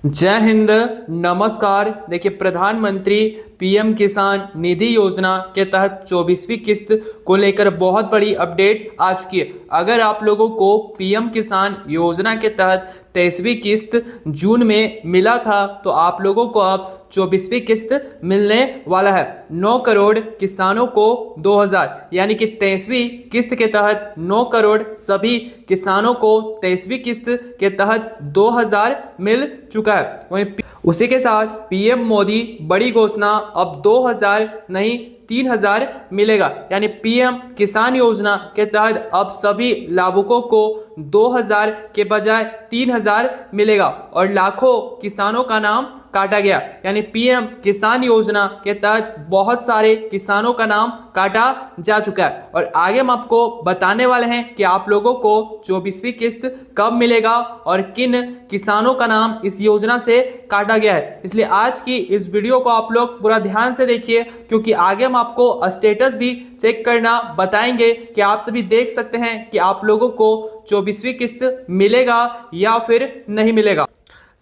जय हिंद। नमस्कार। देखिए, प्रधानमंत्री पीएम किसान निधि योजना के तहत 24वीं किस्त को लेकर बहुत बड़ी अपडेट आ चुकी है। अगर आप लोगों को पीएम किसान योजना के तहत 23वीं किस्त जून में मिला था तो आप लोगों को अब 24वीं किस्त मिलने वाला है। 9 करोड़ किसानों को 2000 यानी कि 23वीं किस्त के तहत 9 करोड़ सभी किसानों को 23वीं किस्त के तहत 2000 मिल चुका है। वहीं उसी के साथ पीएम मोदी बड़ी घोषणा, अब 2000 नहीं 3000 मिलेगा। यानी पीएम किसान योजना के तहत अब सभी लाभुकों को 2000 के बजाय 3000 मिलेगा और लाखों किसानों का नाम काटा गया। यानी पीएम किसान योजना के तहत बहुत सारे किसानों का नाम काटा जा चुका है और आगे हम आपको बताने वाले हैं कि आप लोगों को 24वीं किस्त कब मिलेगा और किन किसानों का नाम इस योजना से काटा गया है। इसलिए आज की इस वीडियो को आप लोग पूरा ध्यान से देखिए, क्योंकि आगे हम आपको स्टेटस भी चेक करना बताएंगे कि आप सभी देख सकते हैं कि आप लोगों को 24वीं किस्त मिलेगा या फिर नहीं मिलेगा।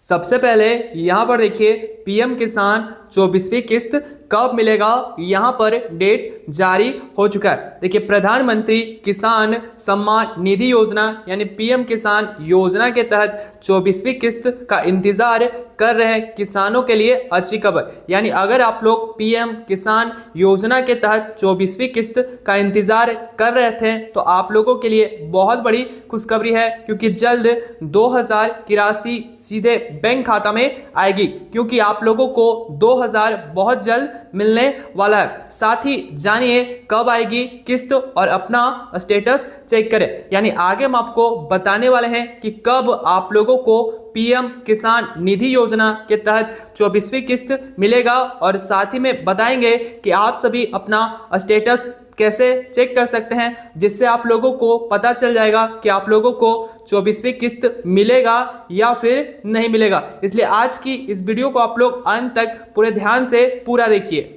सबसे पहले यहां पर देखिए, पीएम किसान 24वीं किस्त कब मिलेगा, यहां पर डेट जारी हो चुका है। देखिए, प्रधानमंत्री किसान सम्मान निधि योजना यानी पीएम किसान योजना के तहत 24वीं किस्त का इंतजार कर रहे हैं किसानों के लिए अच्छी खबर। यानी अगर आप लोग पीएम किसान योजना के तहत 24वीं किस्त का इंतजार कर रहे थे तो आप लोगों के लिए बहुत बड़ी खुशखबरी है, क्योंकि जल्द 2000 की राशि सीधे बैंक खाता में आएगी, क्योंकि आप लोगों को 2000 बहुत जल्द मिलने वाला है। साथ ही जानिए कब आएगी किस्त और अपना स्टेटस चेक करें। यानी आगे हम आपको बताने वाले हैं कि कब आप लोगों को पीएम किसान निधि योजना के तहत 24वीं किस्त मिलेगा और साथ ही में बताएंगे कि आप सभी अपना स्टेटस कैसे चेक कर सकते हैं, जिससे आप लोगों को पता चल जाएगा कि आप लोगों को 24वीं किस्त मिलेगा या फिर नहीं मिलेगा। इसलिए आज की इस वीडियो को आप लोग अंत तक पूरे ध्यान से पूरा देखिए।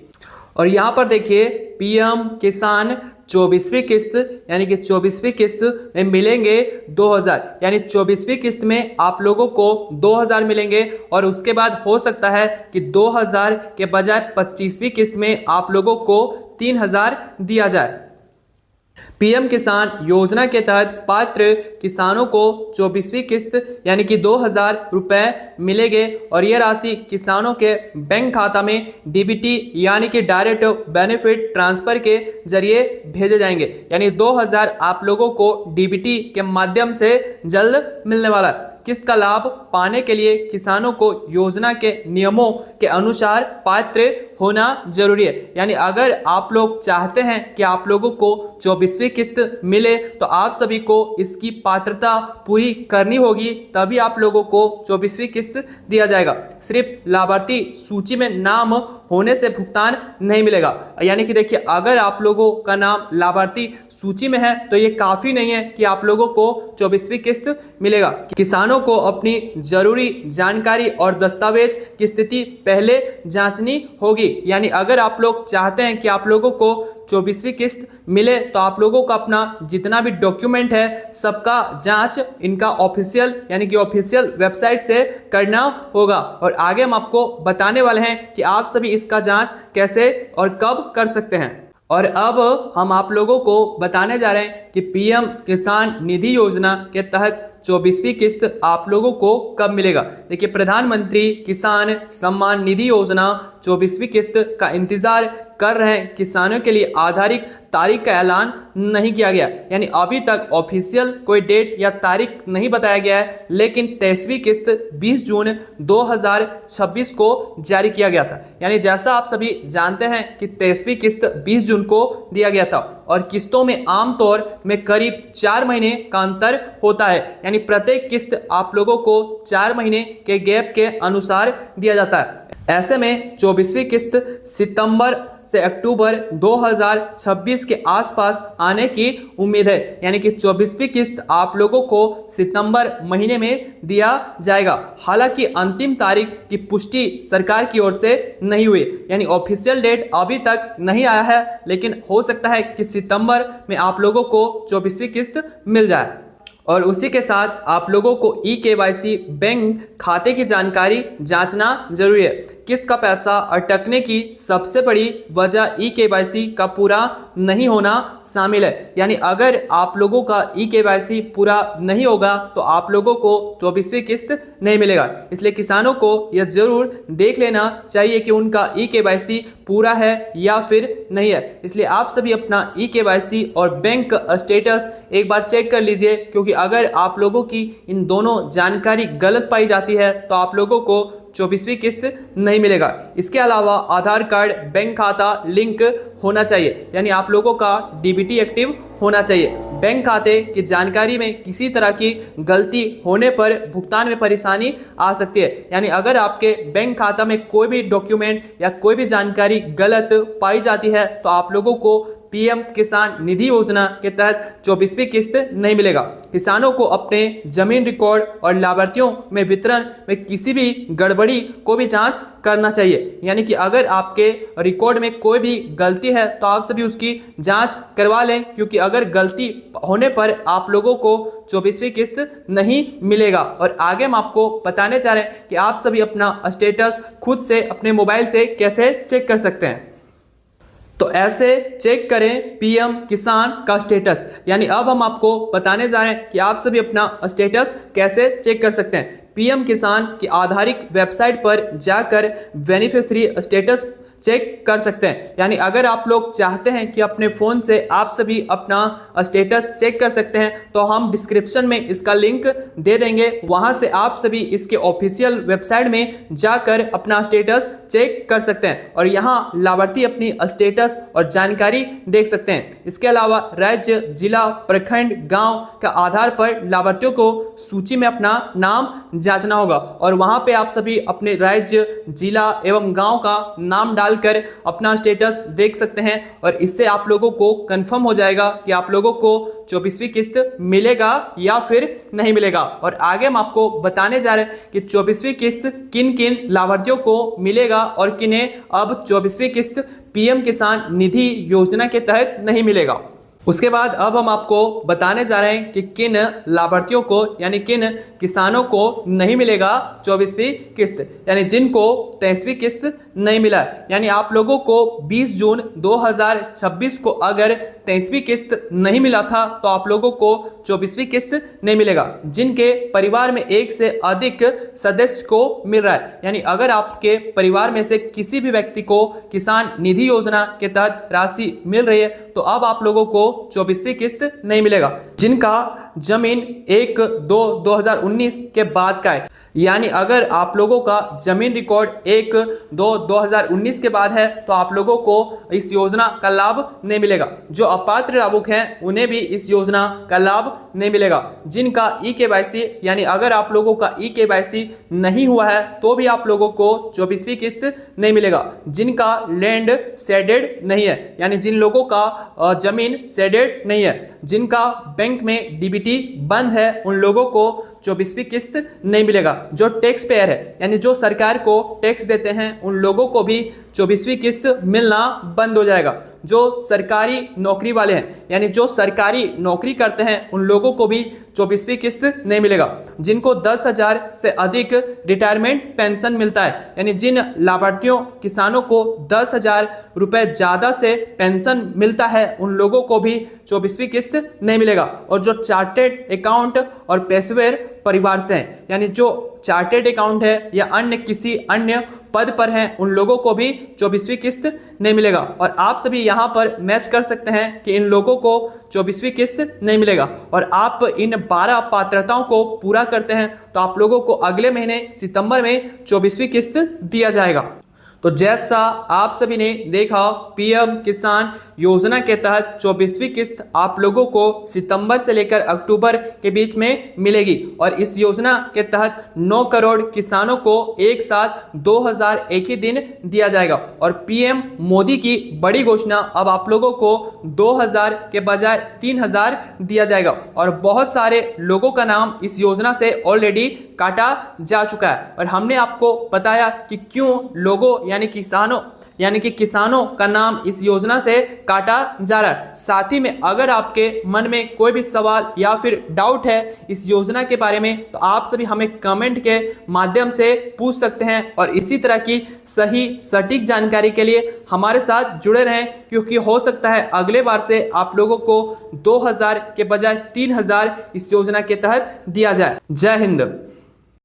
और यहाँ पर देखिए, पीएम किसान 24वीं किस्त यानी कि 24वीं किस्त में मिलेंगे 2000, यानी 24वीं किस्त में आप लोगों को 2000 मिलेंगे और उसके बाद हो सकता है कि 2000 के बजाय 25वीं किस्त में आप लोगों को 3000 दिया जाए। पीएम किसान योजना के तहत पात्र किसानों को 24वीं किस्त यानी कि 2000 रुपए मिलेंगे और यह राशि किसानों के बैंक खाता में डीबीटी यानी कि डायरेक्ट बेनिफिट ट्रांसफर के जरिए भेजे जाएंगे। यानी 2000 आप लोगों को डीबीटी के माध्यम से जल्द मिलने वाला है। किस्त का लाभ पाने के लिए किसानों को योजना के नियमों के अनुसार पात्र होना जरूरी है। यानी अगर आप लोग चाहते हैं कि आप लोगों को 24वीं किस्त मिले तो आप सभी को इसकी पात्रता पूरी करनी होगी, तभी आप लोगों को 24वीं किस्त दिया जाएगा। सिर्फ लाभार्थी सूची में नाम होने से भुगतान नहीं मिलेगा। यानी कि देखिए, अगर आप लोगों का नाम लाभार्थी सूची में है तो ये काफी नहीं है कि आप लोगों को 24वीं किस्त मिलेगा। किसानों को अपनी जरूरी जानकारी और दस्तावेज की स्थिति पहले जांचनी होगी। यानी अगर आप लोग चाहते हैं कि आप लोगों को 24वीं किस्त मिले तो आप लोगों का अपना जितना भी डॉक्यूमेंट है सबका जांच इनका ऑफिशियल यानी कि ऑफिशियल वेबसाइट से करना होगा। और आगे हम आपको बताने वाले हैं कि आप सभी इसका जांच कैसे और कब कर सकते हैं। और अब हम आप लोगों को बताने जा रहे हैं कि पीएम किसान निधि योजना के तहत 24वीं किस्त आप लोगों को कब मिलेगा। देखिए, प्रधानमंत्री किसान सम्मान निधि योजना 24वीं किस्त का इंतजार कर रहे हैं किसानों के लिए आधारित तारीख का ऐलान नहीं किया गया। यानी अभी तक ऑफिशियल कोई डेट या तारीख नहीं बताया गया है, लेकिन 23वीं किस्त 20 जून 2026 को जारी किया गया था। यानी जैसा आप सभी जानते हैं कि 23वीं किस्त 20 जून को दिया गया था और किस्तों में आमतौर में करीब 4 महीने का अंतर होता है। यानी प्रत्येक किस्त आप लोगों को 4 महीने के गैप के अनुसार दिया जाता है। ऐसे में 24वीं किस्त सितंबर से अक्टूबर 2026 के आसपास आने की उम्मीद है। यानी कि 24वीं किस्त आप लोगों को सितंबर महीने में दिया जाएगा। हालांकि अंतिम तारीख की पुष्टि सरकार की ओर से नहीं हुई, यानी ऑफिशियल डेट अभी तक नहीं आया है, लेकिन हो सकता है कि सितंबर में आप लोगों को 24वीं किस्त मिल जाए। और उसी के साथ आप लोगों को ई-केवाईसी बैंक खाते की जानकारी जांचना जरूरी है। किस्त का पैसा अटकने की सबसे बड़ी वजह ई-केवाईसी का पूरा नहीं होना शामिल है। यानी अगर आप लोगों का ई-केवाईसी पूरा नहीं होगा तो आप लोगों को 24वीं किस्त नहीं मिलेगा। इसलिए किसानों को यह जरूर देख लेना चाहिए कि उनका ई-केवाईसी पूरा है या फिर नहीं है। इसलिए आप सभी अपना ई-केवाईसी और बैंक स्टेटस एक बार चेक कर लीजिए, क्योंकि अगर आप लोगों की इन दोनों जानकारी गलत पाई जाती है तो आप लोगों को 24वीं किस्त नहीं मिलेगा। इसके अलावा आधार कार्ड, बैंक खाता लिंक होना चाहिए, यानी आप लोगों का डीबीटी एक्टिव होना चाहिए। बैंक खाते की जानकारी में किसी तरह की गलती होने पर भुगतान में परेशानी आ सकती है। यानी अगर आपके बैंक खाता में कोई भी डॉक्यूमेंट या कोई भी जानकारी गलत पाई जाती है तो आप लोगों को पीएम किसान निधि योजना के तहत 24वीं किस्त नहीं मिलेगा। किसानों को अपने जमीन रिकॉर्ड और लाभार्थियों में वितरण में किसी भी गड़बड़ी को भी जांच करना चाहिए। यानी कि अगर आपके रिकॉर्ड में कोई भी गलती है तो आप सभी उसकी जांच करवा लें, क्योंकि अगर गलती होने पर आप लोगों को 24वीं किस्त नहीं मिलेगा। और आगे हम आपको बताने जा रहे हैं कि आप सभी अपना स्टेटस खुद से अपने मोबाइल से कैसे चेक कर सकते हैं। तो ऐसे चेक करें पीएम किसान का स्टेटस। यानी अब हम आपको बताने जा रहे हैं कि आप सभी अपना स्टेटस कैसे चेक कर सकते हैं। पीएम किसान की आधिकारिक वेबसाइट पर जाकर बेनिफिशियरी स्टेटस चेक कर सकते हैं। यानी अगर आप लोग चाहते हैं कि अपने फ़ोन से आप सभी अपना स्टेटस चेक कर सकते हैं तो हम डिस्क्रिप्शन में इसका लिंक दे देंगे, वहां से आप सभी इसके ऑफिशियल वेबसाइट में जाकर अपना स्टेटस चेक कर सकते हैं और यहां लाभार्थी अपनी स्टेटस और जानकारी देख सकते हैं। इसके अलावा राज्य, जिला, प्रखंड, गांव का आधार पर लाभार्थियों को सूची में अपना नाम जांचना होगा और वहां पे आप सभी अपने राज्य, जिला एवं गांव का नाम डालकर अपना स्टेटस देख सकते हैं और इससे आप लोगों को कंफर्म हो जाएगा कि आप लोगों को 24वीं किस्त मिलेगा या फिर नहीं मिलेगा। और आगे हम आपको बताने जा रहे हैं कि 24वीं किस्त किन किन लाभार्थियों को मिलेगा और किन्हें अब 24वीं किस्त पीएम किसान निधि योजना के तहत नहीं मिलेगा। उसके बाद अब हम आपको बताने जा रहे हैं कि किन लाभार्थियों को यानी किन किसानों को नहीं मिलेगा 24वीं किस्त, यानी जिनको 23वीं किस्त नहीं मिला। यानी आप लोगों को 20 जून 2026 को अगर 23वीं किस्त नहीं मिला था तो आप लोगों को 24वीं किस्त नहीं मिलेगा। जिनके परिवार में एक से अधिक सदस्य को मिल रहा है, यानी अगर आपके परिवार में से किसी भी व्यक्ति को किसान निधि योजना के तहत राशि मिल रही है तो अब आप लोगों को 24वीं किस्त नहीं मिलेगा। जिनका जमीन 1/2/2019 के बाद का है, यानी अगर आप लोगों का जमीन रिकॉर्ड 1/2/2019 के बाद है तो आप लोगों को इस योजना का लाभ नहीं मिलेगा। जो अपात्र लाभुक हैं उन्हें भी इस योजना का लाभ नहीं मिलेगा। जिनका ई-केवाईसी यानी अगर आप लोगों का ई-केवाईसी नहीं हुआ है तो भी आप लोगों को 24वीं किस्त नहीं मिलेगा। जिनका लैंड शेडेड नहीं है, यानी जिन लोगों का जमीन शेडेड नहीं है, जिनका बैंक में डीबीटी बंद है, उन लोगों को 24वीं किस्त नहीं मिलेगा। जो टैक्स पेयर है यानी जो सरकार को टैक्स देते हैं उन लोगों को भी 24वीं किस्त मिलना बंद हो जाएगा। जो सरकारी नौकरी वाले हैं यानी जो सरकारी नौकरी करते हैं उन लोगों को भी 24वीं किस्त नहीं मिलेगा। जिनको 10,000 से अधिक रिटायरमेंट पेंशन मिलता है, यानी जिन लाभार्थियों किसानों को 10,000 रुपए ज़्यादा से पेंशन मिलता है उन लोगों को भी 24वीं किस्त नहीं मिलेगा। और जो चार्टेड अकाउंट और पेशेवर परिवार से हैं, यानी जो चार्टेड अकाउंट है या अन्य किसी अन्य पद पर हैं उन लोगों को भी 24वीं किस्त नहीं मिलेगा। और आप सभी यहाँ पर मैच कर सकते हैं कि इन लोगों को 24वीं किस्त नहीं मिलेगा और आप इन 12 पात्रताओं को पूरा करते हैं तो आप लोगों को अगले महीने सितंबर में 24वीं किस्त दिया जाएगा। तो जैसा आप सभी ने देखा पीएम किसान योजना के तहत 24वीं किस्त आप लोगों को सितंबर से लेकर अक्टूबर के बीच में मिलेगी और इस योजना के तहत 9 करोड़ किसानों को एक साथ 2000 एक ही दिन दिया जाएगा। और पीएम मोदी की बड़ी घोषणा, अब आप लोगों को 2000 के बजाय 3000 दिया जाएगा और बहुत सारे लोगों का नाम इस योजना से ऑलरेडी काटा जा चुका है। और हमने आपको बताया कि क्यों लोगों यानी किसानों यानी कि किसानों का नाम इस योजना से काटा जा रहा है। साथ ही में अगर आपके मन में कोई भी सवाल या फिर डाउट है इस योजना के बारे में तो आप सभी हमें कमेंट के माध्यम से पूछ सकते हैं और इसी तरह की सही सटीक जानकारी के लिए हमारे साथ जुड़े रहें, क्योंकि हो सकता है अगले बार से आप लोगों को 2000 के बजाय 3000 इस योजना के तहत दिया जाए। जय हिंद।